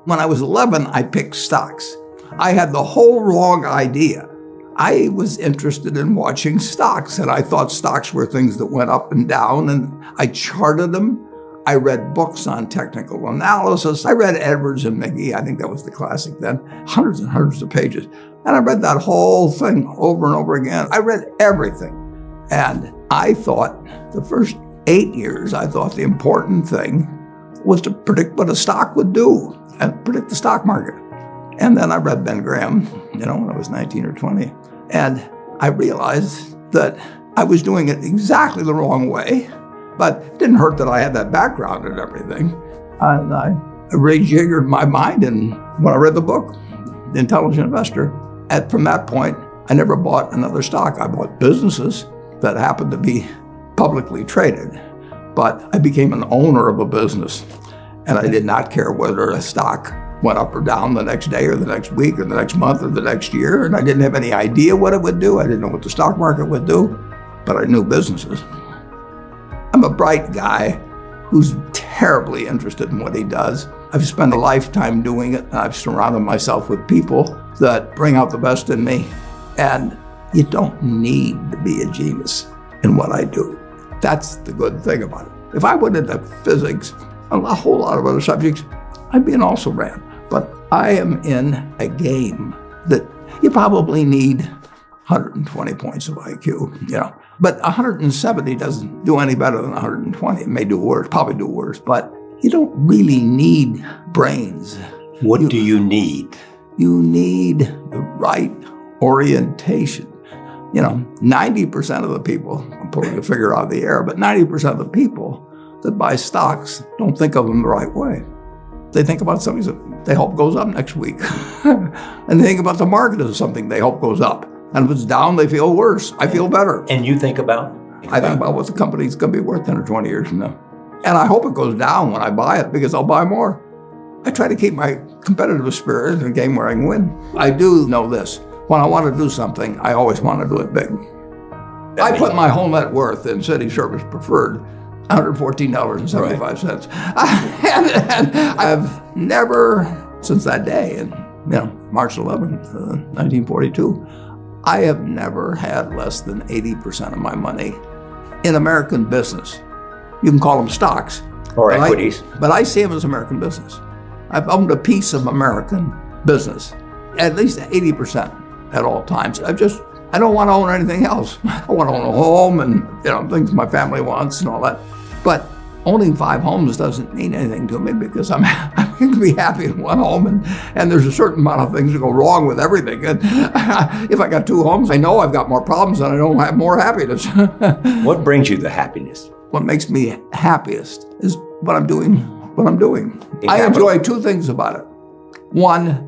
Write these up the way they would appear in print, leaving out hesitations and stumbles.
When I was 11, I picked stocks. I had the whole wrong idea. I was interested in watching stocks, and I thought stocks were things that went up and down, and I charted them. I read books on technical analysis. I read Edwards and McGee. I think that was the classic then. Hundreds and hundreds of pages. And I read that whole thing over and over again. I read everything. And I thought the first 8 years, I thought the important thing was to predict what a stock would do and predict the stock market. And then I read Ben Graham, when I was 19 or 20. And I realized that I was doing it exactly the wrong way, but it didn't hurt that I had that background and everything. And I rejiggered my mind, and when I read the book, The Intelligent Investor, from that point, I never bought another stock. I bought businesses that happened to be publicly traded, but I became an owner of a business, and I did not care whether a stock went up or down the next day or the next week or the next month or the next year, and I didn't have any idea what it would do. I didn't know what the stock market would do, but I knew businesses. I'm a bright guy who's terribly interested in what he does. I've spent a lifetime doing it, and I've surrounded myself with people that bring out the best in me. And you don't need to be a genius in what I do. That's the good thing about it. If I went into physics and a whole lot of other subjects, I'd be an also-ran. But I am in a game that you probably need 120 points of IQ, But 170 doesn't do any better than 120. It may do worse, probably do worse, but you don't really need brains. What do you need? You need the right orientation. 90% of the people, I'm pulling a figure out of the air, but 90% of the people that buy stocks don't think of them the right way. They think about something that they hope goes up next week. And they think about the market as something they hope goes up. And if it's down, they feel worse. I feel better. And you think about? I think about what the company's going to be worth 10 or 20 years from now. And I hope it goes down when I buy it, because I'll buy more. I try to keep my competitive spirit in a game where I can win. I do know this. When I want to do something, I always want to do it big. I put my whole net worth in City Service Preferred, $114.75. Right. And I've never, since that day, and March 11th, 1942, I have never had less than 80% of my money in American business. You can call them stocks. Or equities. But I see them as American business. I've owned a piece of American business, at least 80% at all times. I don't want to own anything else. I want to own a home and things my family wants and all that. But owning 5 homes doesn't mean anything to me, because I'm going to be happy in one home, and there's a certain amount of things that go wrong with everything. And if I got 2 homes, I know I've got more problems and I don't have more happiness. What brings you the happiness? What makes me happiest is what I'm doing. I enjoy 2 things about it. One,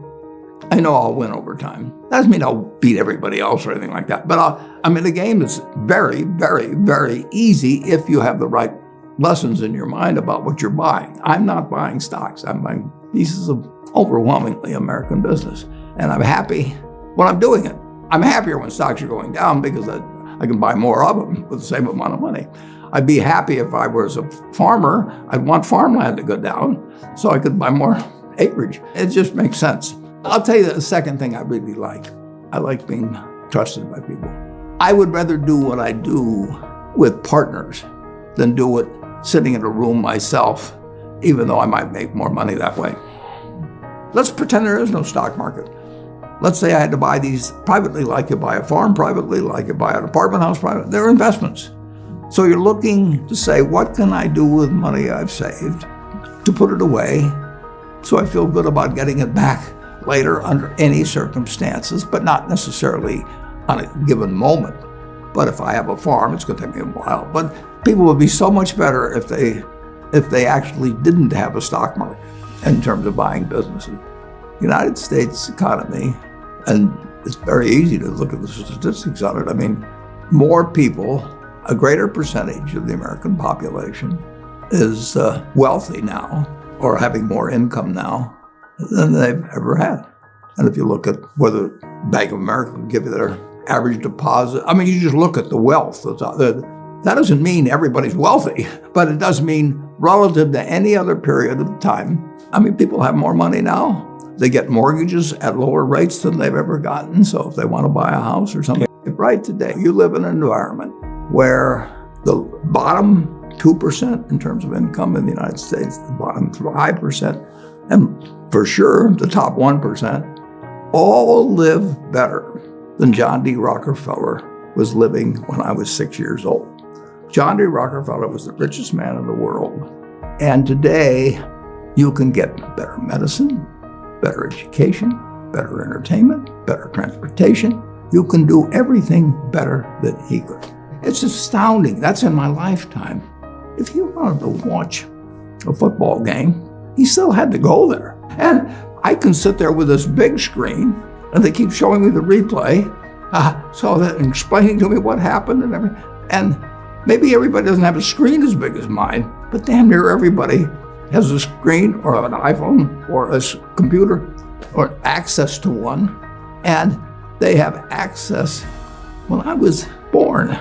I know I'll win over time. That doesn't mean I'll beat everybody else or anything like that. But I'm in a game that's very, very, very easy if you have the right lessons in your mind about what you're buying. I'm not buying stocks. I'm buying pieces of overwhelmingly American business. And I'm happy when I'm doing it. I'm happier when stocks are going down, because I can buy more of them with the same amount of money. I'd be happy if I was a farmer. I'd want farmland to go down so I could buy more acreage. It just makes sense. I'll tell you the second thing I really like. I like being trusted by people. I would rather do what I do with partners than do it sitting in a room myself, even though I might make more money that way. Let's pretend there is no stock market. Let's say I had to buy these privately, like you buy a farm privately, like you buy an apartment house privately. They're investments. So you're looking to say, what can I do with money I've saved to put it away so I feel good about getting it back later under any circumstances, but not necessarily on a given moment. But if I have a farm, it's going to take me a while. But people would be so much better if they actually didn't have a stock market in terms of buying businesses. The United States economy, and it's very easy to look at the statistics on it. I mean, more people, a greater percentage of the American population is wealthy now, or having more income now than they've ever had. And if you look at whether Bank of America will give you their average deposit, I mean, you just look at the wealth. That doesn't mean everybody's wealthy, but it does mean relative to any other period of time. I mean, people have more money now. They get mortgages at lower rates than they've ever gotten. So if they want to buy a house or something, right today, you live in an environment where the bottom 2% in terms of income in the United States, the bottom 5%, and for sure the top 1%, all live better than John D. Rockefeller was living when I was 6 years old. John D. Rockefeller was the richest man in the world. And today, you can get better medicine, better education, better entertainment, better transportation. You can do everything better than he could. It's astounding. That's in my lifetime. If you wanted to watch a football game, he still had to go there. And I can sit there with this big screen, and they keep showing me the replay, so that explaining to me what happened and everything. And maybe everybody doesn't have a screen as big as mine, but damn near everybody has a screen or an iPhone or a computer or access to one. And they have access. When I was born,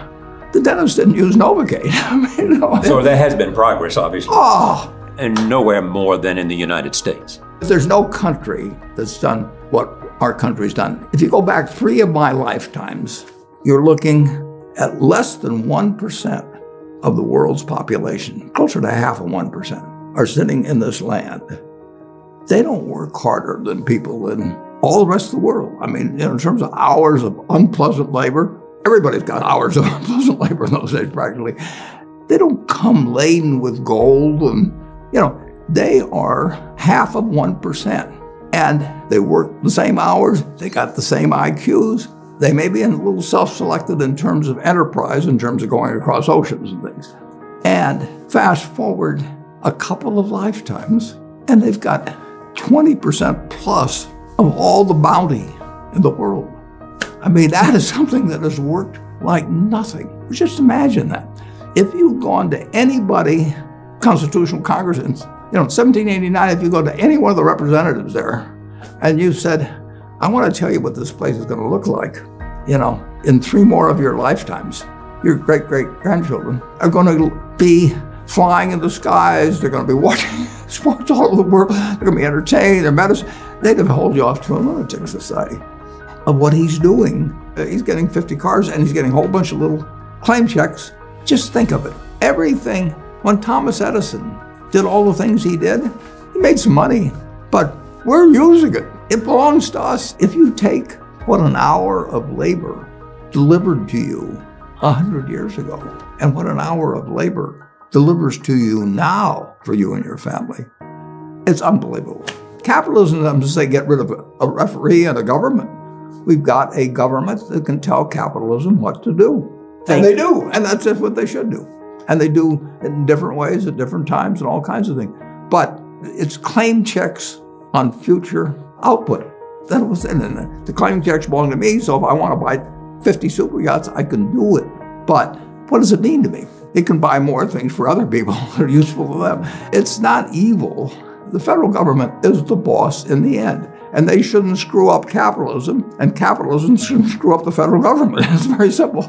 the dentist didn't use Novocaine. So there has been progress, obviously. Oh, And nowhere more than in the United States. there's no country that's done what our country's done. If you go back 3 of my lifetimes, you're looking at less than 1% of the world's population, closer to half of 1%, are sitting in this land. They don't work harder than people in all the rest of the world. I mean, in terms of hours of unpleasant labor, everybody's got hours of unpleasant labor in those days practically. They don't come laden with gold and, they are half of 1%. And they work the same hours, they got the same IQs. They may be a little self-selected in terms of enterprise, in terms of going across oceans and things. And fast forward a couple of lifetimes, and they've got 20% plus of all the bounty in the world. I mean, that is something that has worked like nothing. Just imagine that. If you've gone to anybody, Constitutional Congress, in 1789, if you go to any one of the representatives there, and you said, I want to tell you what this place is going to look like, in 3 more of your lifetimes, your great-great-grandchildren are going to be flying in the skies, they're going to be watching sports all over the world, they're going to be entertained, their medicine. They'd have hold you off to a lunatic society of what he's doing. He's getting 50 cars and he's getting a whole bunch of little claim checks. Just think of it. Everything, when Thomas Edison did all the things he did, he made some money, but we're using it. It belongs to us. If you take what an hour of labor delivered to you 100 years ago and what an hour of labor delivers to you now for you and your family, it's unbelievable. Capitalism doesn't say get rid of a referee and a government. We've got a government that can tell capitalism what to do. And they do, and that's just what they should do. And they do it in different ways at different times and all kinds of things. But it's claim checks on future output. That was, and the claim checks belong to me, so if I want to buy 50 super yachts, I can do it. But what does it mean to me? It can buy more things for other people that are useful to them. It's not evil. The federal government is the boss in the end. And they shouldn't screw up capitalism, and capitalism shouldn't screw up the federal government. It's very simple.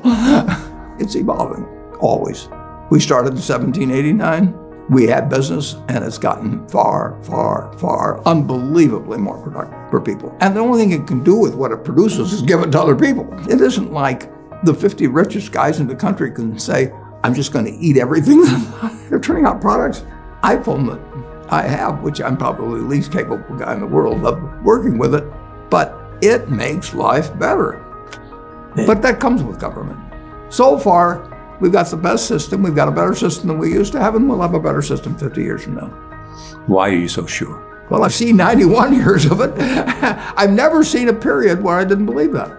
It's evolving, always. We started in 1789. We had business, and it's gotten far, far, far, unbelievably more productive for people. And the only thing it can do with what it produces is give it to other people. It isn't like the 50 richest guys in the country can say, I'm just going to eat everything. They're turning out products. iPhone that I have, which I'm probably the least capable guy in the world of working with it, but it makes life better. But that comes with government. So far, we've got the best system. We've got a better system than we used to have, and we'll have a better system 50 years from now. Why are you so sure? Well, I've seen 91 years of it. I've never seen a period where I didn't believe that.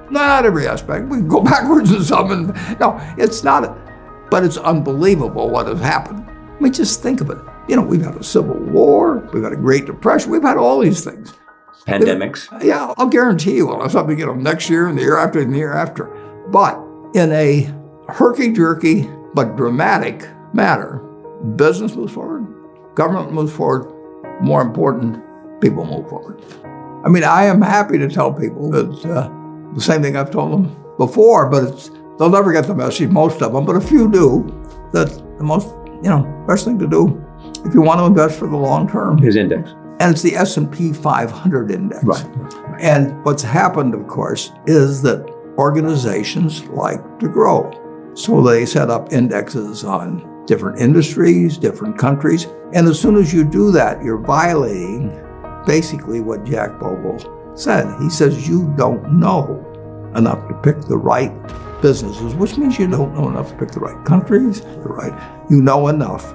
Not every aspect. We can go backwards in some, and no, it's not. But it's unbelievable what has happened. I mean, just think of it. We've had a civil war, we've had a Great Depression, we've had all these things. Pandemics? Yeah, I'll guarantee you we'll have something, next year and the year after and the year after. But in a herky-jerky but dramatic matter, business moves forward, government moves forward, more important, people move forward. I mean, I am happy to tell people that the same thing I've told them before, but it's they'll never get the message, most of them, but a few do, that the most, best thing to do if you want to invest for the long term His index. and it's the S&P 500 index. Right. And what's happened, of course, is that organizations like to grow. So they set up indexes on different industries, different countries. And as soon as you do that, you're violating basically what Jack Bogle said. He says you don't know enough to pick the right businesses, which means you don't know enough to pick the right countries, you know enough